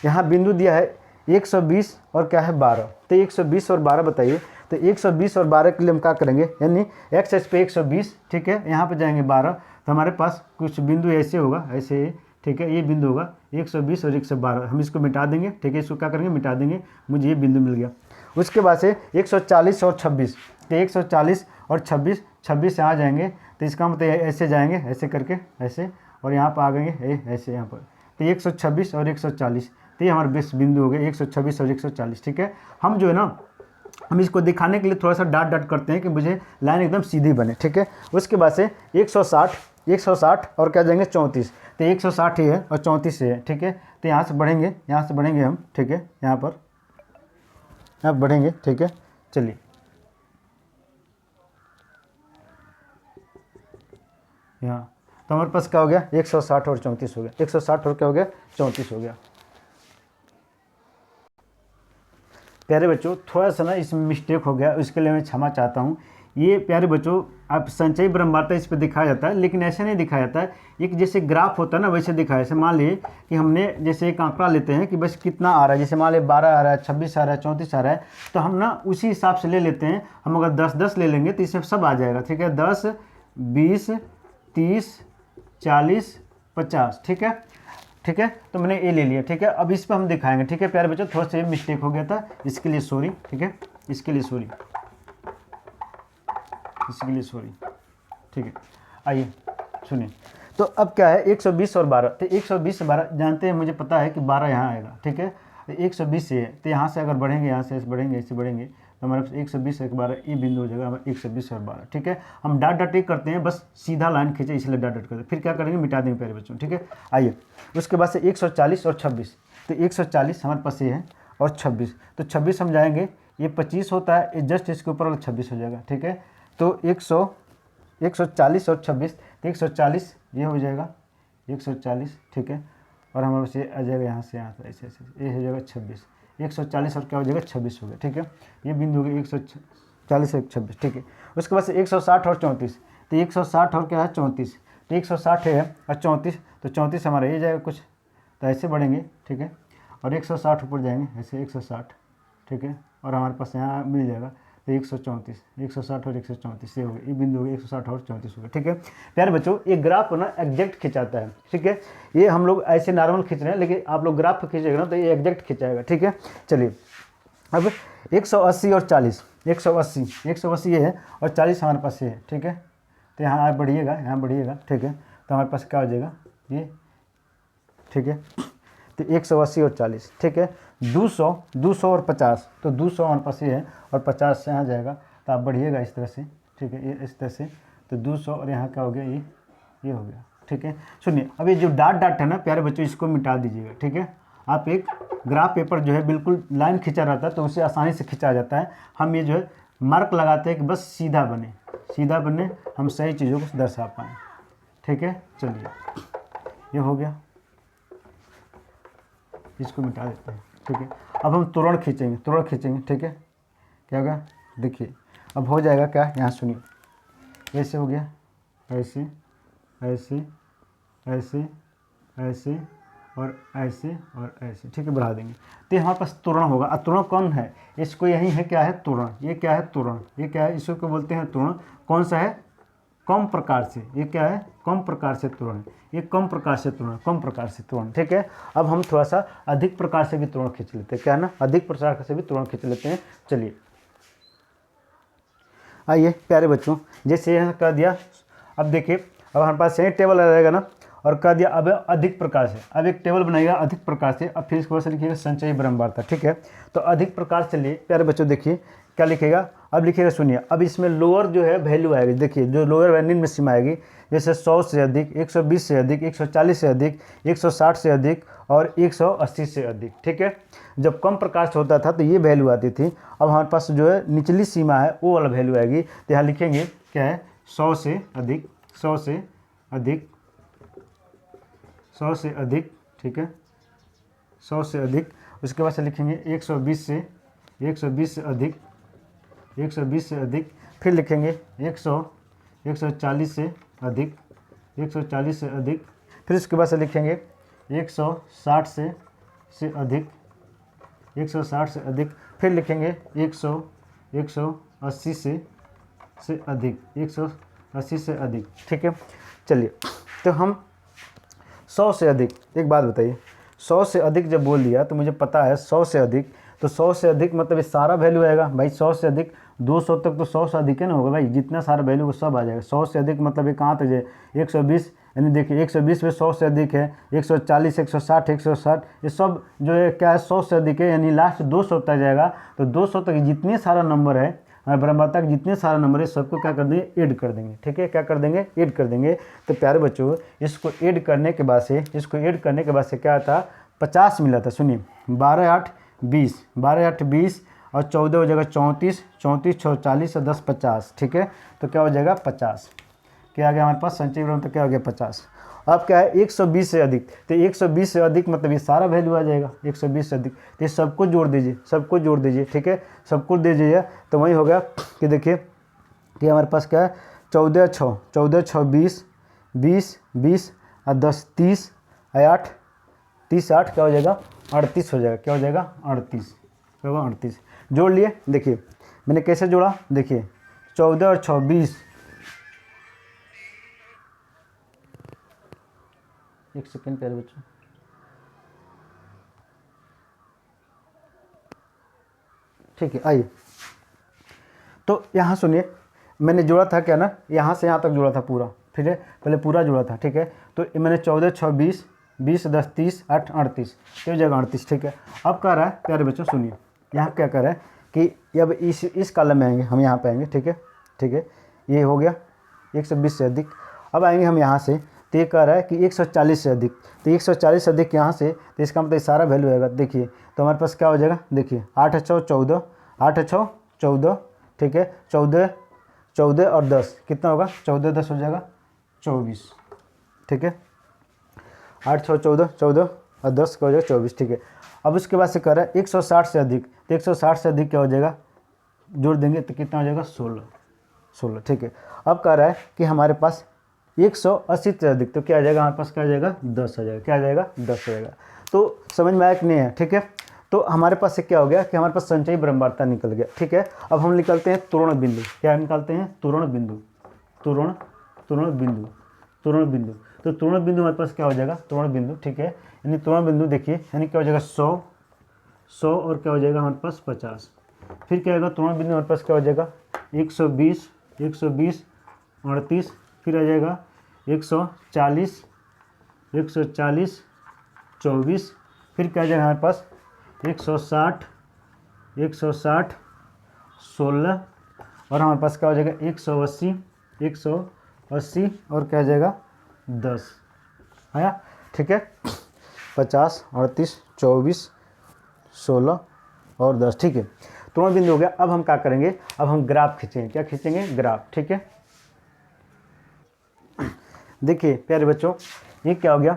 यहाँ बिंदु दिया है 120 और क्या है 12, तो 120 और 12 बताइए। तो 120 और 12 के लिए हम क्या करेंगे, यानी एक्स एक्स पे 120, ठीक है, यहाँ पे जाएंगे 12, तो हमारे पास कुछ बिंदु ऐसे होगा, ऐसे, ठीक है, ये बिंदु होगा 120 और 112, हम इसको मिटा देंगे, ठीक है, इसको क्या करेंगे, मिटा देंगे, मुझे ये बिंदु मिल गया। उसके बाद से 140 और 26, तो 140 और 26, 26 यहाँ जाएंगे, तो इसका मतलब ऐसे जाएंगे, ऐसे करके ऐसे, और यहाँ पर आ गएंगे ऐसे यहाँ पर, तो 126 और 140, तो ये हमारे बेस्ट बिंदु हो गए 126 और 140, ठीक है। हम जो है ना, हम इसको दिखाने के लिए थोड़ा सा डाट डाट करते हैं कि मुझे लाइन एकदम सीधी बने, ठीक है। उसके बाद से 160 और क्या जाएंगे 34, तो 160 ही है और 34 है, ठीक है। तो यहाँ से बढ़ेंगे हम, ठीक है, यहाँ बढ़ेंगे, ठीक है। चलिए यहाँ, तो हमारे पास क्या हो गया, 160 और 34 हो गया, 160 और क्या हो गया, 34 हो गया। प्यारे बच्चों थोड़ा सा ना इसमें मिस्टेक हो गया, उसके लिए मैं क्षमा चाहता हूँ। ये प्यारे बच्चों आप संचयी बारंबारता इस पर दिखाया जाता है, लेकिन ऐसे नहीं दिखाया जाता है, एक जैसे ग्राफ होता है ना वैसे दिखाया। जैसे मान लिए कि हमने जैसे एक आंकड़ा लेते हैं कि बस कितना आ रहा है, जैसे मान लिया 12 आ रहा है, 26 आ रहा है, 34 आ रहा है, तो हम ना उसी हिसाब से ले लेते हैं। हम अगर 10-10 ले लेंगे तो इससे सब आ जाएगा, ठीक है, 10, 20, 30, 40, 50, ठीक है, ठीक है। तो मैंने ए ले लिया, ठीक है। अब इस पर हम दिखाएंगे, ठीक है प्यारे बच्चों, थोड़ा सा मिस्टेक हो गया था, इसके लिए सॉरी, ठीक है, इसके लिए सॉरी, ठीक है। आइए सुनिए, तो अब क्या है 120 और 12, तो 120 और 12 जानते हैं, मुझे पता है कि 12 यहाँ आएगा, ठीक है, 120 से है, तो यहाँ से अगर बढ़ेंगे, यहाँ से ऐसे बढ़ेंगे, ऐसे बढ़ेंगे, तो हमारे पास 120 और 12 ये बिंदु हो जाएगा हमारा 120 और 12, ठीक है। हम डाट डाट एक करते हैं, बस सीधा लाइन खींचे इसलिए डाट डाट करते हैं, फिर क्या करेंगे, मिटा देंगे प्यारे बच्चों, ठीक है। आइए उसके बाद से 140 और 26, तो 140 हमारे पास ये है और 26, तो 26 हम जाएंगे, ये 25 होता है, ये जस्ट इसके ऊपर वाला 26 हो जाएगा, ठीक है। तो 140 और 26, तो 140 ये हो जाएगा 140, ठीक है, और हमारे पास ये आ जाएगा यहाँ से ऐसे ऐसे, ये हो जाएगा 26, 140 और क्या हो जाएगा 26 हो गया, ठीक है। ये बिंदु हो गया 140 और 26, ठीक है। उसके बाद से 160 और 34, तो 160 और क्या है 34, तो 160 है और 34, तो 34 हमारा ये जाएगा कुछ, तो ऐसे बढ़ेंगे, ठीक है, और 160 ऊपर जाएंगे ऐसे 160, ठीक है, और हमारे पास यहाँ मिल जाएगा, तो 134, 160 और 134 ये हो गया, ये बिंदु हो गया 160 और 34 हो गया, ठीक है। प्यारे बच्चों ये ग्राफ ना एग्जैक्ट खिंचाता है, ठीक है। ये हम लोग ऐसे नॉर्मल खींच रहे हैं, लेकिन आप लोग ग्राफ खींचेगा ना तो ये एग्जैक्ट खिंचाएगा, ठीक है। चलिए अब 180 और 40, 180 ये है और 40 हमारे पास ये है, ठीक है। तो यहाँ बढ़िएगा, ठीक है, तो हमारे पास क्या हो जाएगा ये, ठीक है। तो 180 और 40, ठीक है, 200 और 50, तो 200 हमारे पास ये है और 50 से यहाँ जाएगा, तो आप बढ़िएगा इस तरह से, ठीक है, ये इस तरह से, तो 200 और यहाँ क्या हो गया, ये हो गया, ठीक है। सुनिए अब ये जो डाट है ना प्यारे बच्चों, इसको मिटा दीजिएगा, ठीक है। आप एक ग्राफ पेपर जो है बिल्कुल लाइन खींचा रहता है तो उसे आसानी से खींचा जाता है। हम ये जो है मार्क लगाते हैं कि बस सीधा बने, हम सही चीज़ों को दर्शा पाएँ, ठीक है। चलिए ये हो गया, इसको मिटा देते हैं, ठीक है। अब हम त्वरण खींचेंगे, ठीक है। क्या होगा देखिए, अब हो जाएगा क्या, यहाँ सुनिए, ऐसे हो गया, ऐसे ऐसे ऐसे ऐसे और ऐसे और ऐसे, ठीक है, बढ़ा देंगे तो हमारे पास त्वरण होगा। और त्वरण कौन है, इसको यही है, क्या है त्वरण, ये क्या है त्वरण, ये क्या है, इसको बोलते हैं त्वरण। कौन सा है, कम प्रकार से, ये क्या है कम प्रकार से त्वरण, ये कम प्रकार से त्वरण, ठीक है। अब हम थोड़ा सा अधिक प्रकार से भी त्वरण खींच लेते हैं, क्या है ना, अधिक प्रकार से भी त्वरण खींच लेते हैं। चलिए आइए प्यारे बच्चों, जैसे यहाँ कर दिया, अब देखिए अब हमारे पास यही टेबल आ जाएगा ना, और कह दिया अब अधिक प्रकार से, अब एक टेबल बनाइएगा अधिक प्रकार से, अब फिर इसको से लिखिएगा संचयी बारंबारता, ठीक है। तो अधिक प्रकार से लिए प्यारे बच्चों, देखिए क्या लिखेगा, अब लिखिएगा सुनिए, अब इसमें लोअर जो है वैल्यू आएगी, देखिए जो लोअर वैल्यू निम्न सीमा आएगी, जैसे 100 से अधिक, 120 से अधिक, 140 से अधिक, 160 से अधिक और 180 से अधिक। ठीक है, जब कम प्रकाश होता था तो ये वैल्यू आती थी, अब हमारे पास जो है निचली सीमा है वो वाला वैल्यू आएगी। तो यहाँ लिखेंगे क्या है, 100 से अधिक, 100 से अधिक, 100 से अधिक, ठीक है, 100 से अधिक। उसके बाद से लिखेंगे 120 से, 120 से अधिक, 120 से अधिक, फिर लिखेंगे 140 से अधिक, 140 से अधिक, फिर उसके बाद से लिखेंगे 160 से अधिक, 160 से अधिक, फिर लिखेंगे 180 से अधिक, 180 से अधिक। ठीक है, चलिए, तो हम 100 से अधिक, एक बात बताइए, 100 से अधिक जब बोल दिया तो मुझे पता है 100 से अधिक, तो 100 से अधिक मतलब ये सारा वैल्यू आएगा भाई, 100 से अधिक 200 तक तो 100 से अधिक है ना होगा भाई, जितना सारा वैल्यू वो सब आ जाएगा। 100 से अधिक मतलब ये कहाँ तक जाए, 120, यानी देखिए 120 में 100 से अधिक है, 140, 160, 160, ये सब जो है क्या है 100 से अधिक है, यानी लास्ट 200 तक जाएगा। तो 200 तक जितने सारा नंबर है, ब्रह्मता के जितने सारे नंबर है सबको क्या कर देंगे, ऐड कर देंगे। ठीक है, क्या कर देंगे, ऐड कर देंगे। तो प्यारे बच्चों, इसको ऐड करने के बाद से, इसको ऐड करने के बाद से क्या था, 50 मिला था। सुनिए, 12 8 20, 12 8 20 और 14 हो जाएगा 34, 34 6 40 और 10 50। ठीक है, तो क्या हो जाएगा 50, क्या आ गया हमारे पास संचयी ब्रह्मता, क्या हो गया 50। अब क्या है 120 से अधिक, तो 120 से अधिक मतलब ये सारा वैल्यू आ जाएगा 120 से अधिक, तो ये सबको जोड़ दीजिए, सबको जोड़ दीजिए। ठीक है, सबको दे दीजिए, तो वही हो गया कि देखिए कि हमारे पास क्या है 14 6 20 20 20 और 10 30 8 30 8 क्या हो जाएगा 38 हो जाएगा, क्या हो जाएगा 38, क्या होगा 38। जोड़ लिए, देखिए मैंने कैसे जोड़ा, देखिए 14 और 6 20, एक सेकेंड प्यारे बच्चों, ठीक है, आइए। तो यहाँ सुनिए, मैंने जोड़ा था क्या ना, यहाँ से यहाँ तक जोड़ा था पूरा, ठीक है, पहले पूरा जोड़ा था। ठीक है, तो मैंने 14 6 20 20 10 30 8 38, तो जगह 38। ठीक है, अब कह रहा है प्यारे बच्चों सुनिए, यहाँ क्या कह रहा है कि अब इस कॉलम में आएंगे, हम यहाँ पे आएंगे। ठीक है, ठीक है, ये हो गया 120 से अधिक। अब आएंगे हम यहाँ से, तो ये कह रहा है कि 140 से अधिक, तो 140 से अधिक यहाँ से, तो इसका मतलब सारा वैल्यू आएगा। देखिए तो हमारे पास क्या हो जाएगा, देखिए 8 6 14, 8 6 14, ठीक है, 14 और 10 कितना होगा, 14 10 हो जाएगा 24। ठीक है, 8 6 14 14 और 10 का हो जाएगा 24। ठीक है, अब उसके बाद से कह रहा है 160 से अधिक, तो 160 से अधिक क्या हो जाएगा, जोड़ देंगे तो कितना हो जाएगा 16। ठीक है, अब कह रहा है कि हमारे पास 180 से अधिक, तो क्या आ जाएगा हमारे पास, क्या आ जाएगा 10 आ जाएगा, क्या आ जाएगा 10 आ जाएगा। तो समझ में आया कि नहीं है। ठीक है, तो हमारे पास से क्या हो गया कि हमारे पास संचयी ब्रह्मवार्ता निकल गया। ठीक है, अब हम निकलते हैं तुरण बिंदु, क्या निकालते हैं, तुरण बिंदु, तुरण बिंदु, तुरण बिंदु। तो तुरण बिंदु हमारे पास क्या हो जाएगा, तुरण बिंदु। ठीक है, यानी तुरण बिंदु देखिए, यानी क्या हो जाएगा 100 और क्या हो जाएगा हमारे पास 50, फिर क्या होगा तुरण बिंदु हमारे पास क्या हो जाएगा 120 38, फिर आ जाएगा 140 24, फिर क्या आ जाएगा हमारे पास 160 16 और हमारे पास क्या हो जाएगा 180 और क्या आ जाएगा 10 आया। ठीक है, 50 38 24 16 और 10। ठीक है, तुरण बिंदु हो गया। अब हम क्या करेंगे, अब हम ग्राफ खींचेंगे, क्या खींचेंगे, ग्राफ। ठीक है, देखिए प्यारे बच्चों, ये क्या हो गया,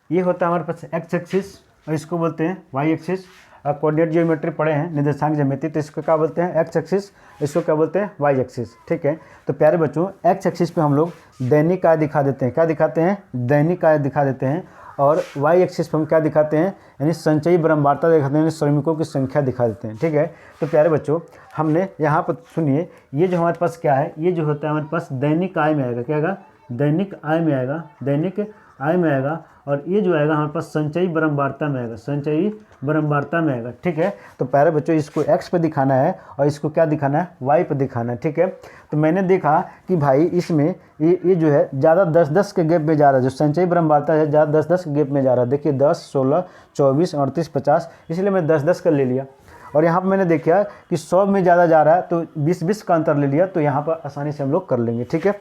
ये होता है हमारे पास एक्स एक्सिस और इसको बोलते हैं वाई एक्सिस। कोऑर्डिनेट ज्योमेट्री पढ़े हैं, निर्देशांक ज्यामिति, तो इसको क्या बोलते हैं एक्स एक्सिस, इसको क्या बोलते हैं वाई एक्सिस। ठीक है, तो प्यारे बच्चों एक्स एक्सिस पे हम लोग दैनिक आय दिखा देते हैं, क्या दिखाते हैं, दैनिक आय दिखा देते हैं, और वाई एक्सिस पे हम क्या दिखाते हैं, यानी संचयी ब्रह्मवार्ता दिखाते हैं, श्रमिकों की संख्या दिखा देते हैं। ठीक है, तो प्यारे बच्चों हमने यहाँ पर सुनिए, ये जो हमारे पास क्या है, ये जो होता है हमारे पास दैनिक आय में आएगा, क्या आएगा, दैनिक आय में आएगा, दैनिक आय में आएगा, और ये जो आएगा हमारे पास संचयी ब्रह्मवार्ता में आएगा, संचयी ब्रह्मवार्ता में आएगा। ठीक है, तो प्यारे बच्चों इसको एक्स पे दिखाना है और इसको क्या दिखाना है, वाई पे दिखाना है। ठीक है, तो मैंने देखा कि भाई इसमें ये जो है ज़्यादा 10-10 के गैप में जा रहा है, जो संचयी ब्रह्मवार्ता है ज़्यादा 10-10 के गैप में जा रहा है। देखिए 10 16 24 38 50, इसलिए मैं 10-10 का ले लिया। और यहाँ पर मैंने देखा कि 100 में ज़्यादा जा रहा है तो 20-20 का अंतर ले लिया, तो यहाँ पर आसानी से हम लोग कर लेंगे। ठीक है,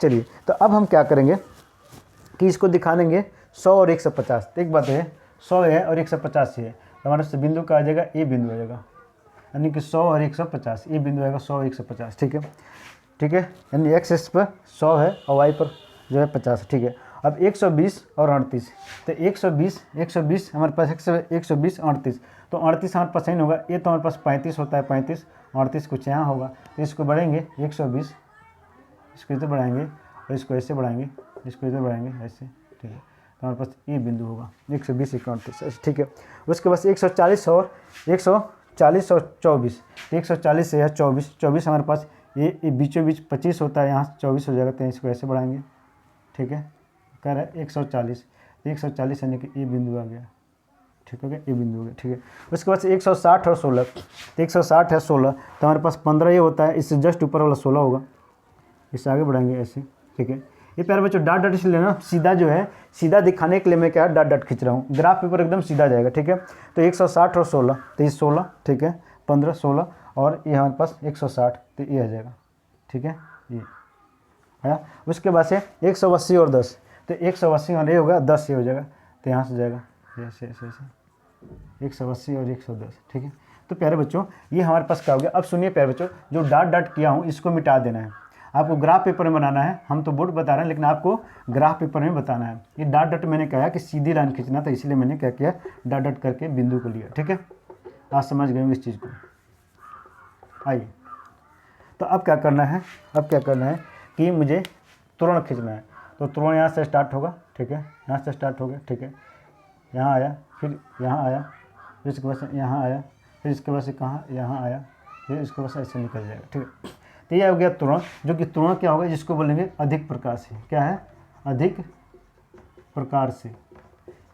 चलिए तो अब हम क्या करेंगे कि इसको दिखा देंगे 100 और 150। तो एक बात है 100 है और 150 है, तो हमारे से बिंदु का आ जाएगा ए बिंदु आ जाएगा, यानी कि 100 और 150, ये बिंदु आएगा 100 और 150। ठीक है, ठीक है, यानी एक्स एक्स पर 100 है और वाई पर जो है 50। ठीक है, अब 120 और 38, तो 120 हमारे पास 120 38, तो 38 हमारे पास नहीं होगा, ये तो हमारे पास 35 होता है, 35 38 कुछ यहाँ होगा, तो इसको बढ़ेंगे 120, इसको इधर बढ़ाएंगे और इसको ऐसे बढ़ाएंगे, इसको इधर बढ़ाएंगे ऐसे। ठीक है, तो हमारे पास ये बिंदु होगा 120 38। ठीक है, उसके बाद 140 और 24, 140 से 24 हमारे पास ये बीचों बीच 25 होता है, यहाँ 24 हो जाएगा, तो इसको ऐसे बढ़ाएंगे। ठीक है, कह रहा है 140, 140 यानी कि ये बिंदु आ गया। ठीक हो गया, ये बिंदु हो गया। ठीक है, उसके बाद 160 और 16, तो 160 है 16, तो हमारे पास 15 ये होता है, इससे जस्ट ऊपर वाला 16 होगा, इससे आगे बढ़ाएंगे ऐसे। ठीक है, ये प्यारे बच्चों डॉट डॉट इसलिए ना, सीधा जो है सीधा दिखाने के लिए मैं क्या डॉट डॉट खींच रहा हूँ, ग्राफ पेपर एकदम सीधा जाएगा। ठीक है, तो 160 और 16, तो ये 16, ठीक है, 15 16 और ये हमारे पास 160, तो ये आ जाएगा। ठीक है, ये आया। उसके बाद से 180 और 10, तो 180 और ये होगा 10 ये हो जाएगा, तो यहाँ से जाएगा ऐसे ऐसे ऐसे 180 और 110। ठीक है, तो प्यारे बच्चों ये हमारे पास क्या हो गया। अब सुनिए प्यारे बच्चों, जो डॉट डॉट किया हूँ इसको मिटा देना है, आपको ग्राफ पेपर में बनाना है। हम तो बोर्ड बता रहे हैं लेकिन आपको ग्राफ पेपर में बताना है। ये डॉट डॉट मैंने कहा कि सीधी लाइन खींचना था, इसलिए मैंने क्या किया डॉट डॉट करके बिंदु को लिया। ठीक है, आप समझ गए इस चीज़ को। आइए, तो अब क्या करना है, अब क्या करना है कि मुझे त्रिकोण खींचना है। तो त्रिकोण यहाँ से स्टार्ट होगा। ठीक है, यहाँ से स्टार्ट हो गया। ठीक है, यहाँ आया, फिर यहाँ आया, फिर इसके बाद से यहाँ आया, फिर इसके बाद से कहाँ यहाँ आया, फिर इसके बाद से ऐसे निकल जाएगा। ठीक है, तो ये हो गया त्रिकोण, जो कि त्रिकोण क्या होगा जिसको बोलेंगे अधिक प्रकार से। क्या है, अधिक प्रकार से।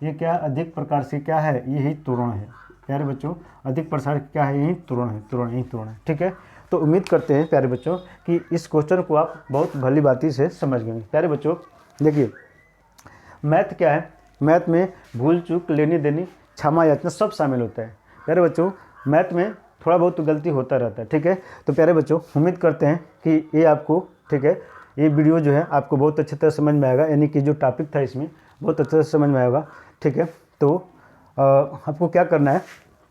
ये क्या है, अधिक प्रकार से क्या है, यही त्रिकोण है प्यारे बच्चों। अधिक प्रकार क्या है, यही त्रिकोण है, त्रिकोण यही त्रिकोण है। ठीक है, तो उम्मीद करते हैं प्यारे बच्चों कि इस क्वेश्चन को आप बहुत भली बाती से समझ गए। प्यारे बच्चों देखिए, मैथ क्या है, मैथ में भूल चूक लेनी देनी क्षमा याचना सब शामिल होता है। प्यारे बच्चों मैथ में थोड़ा बहुत तो गलती होता रहता है। ठीक है, तो प्यारे बच्चों उम्मीद करते हैं कि ये आपको, ठीक है, ये वीडियो जो है आपको बहुत अच्छी तरह समझ में आएगा, यानी कि जो टॉपिक था इसमें बहुत अच्छे से समझ में आएगा। ठीक है, तो आपको क्या करना है,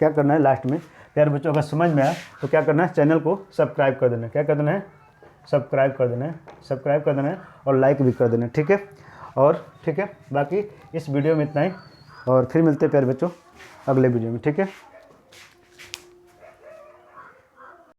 क्या करना है लास्ट में प्यारे बच्चों, अगर समझ में आया तो क्या करना है, चैनल को सब्सक्राइब कर देना है। क्या कर देना है, सब्सक्राइब कर देना है, सब्सक्राइब कर देना है और लाइक भी कर देना है। ठीक है, और ठीक है, बाकी इस वीडियो में इतना ही, और फिर मिलते हैं प्यारे बच्चों अगले वीडियो में। ठीक है।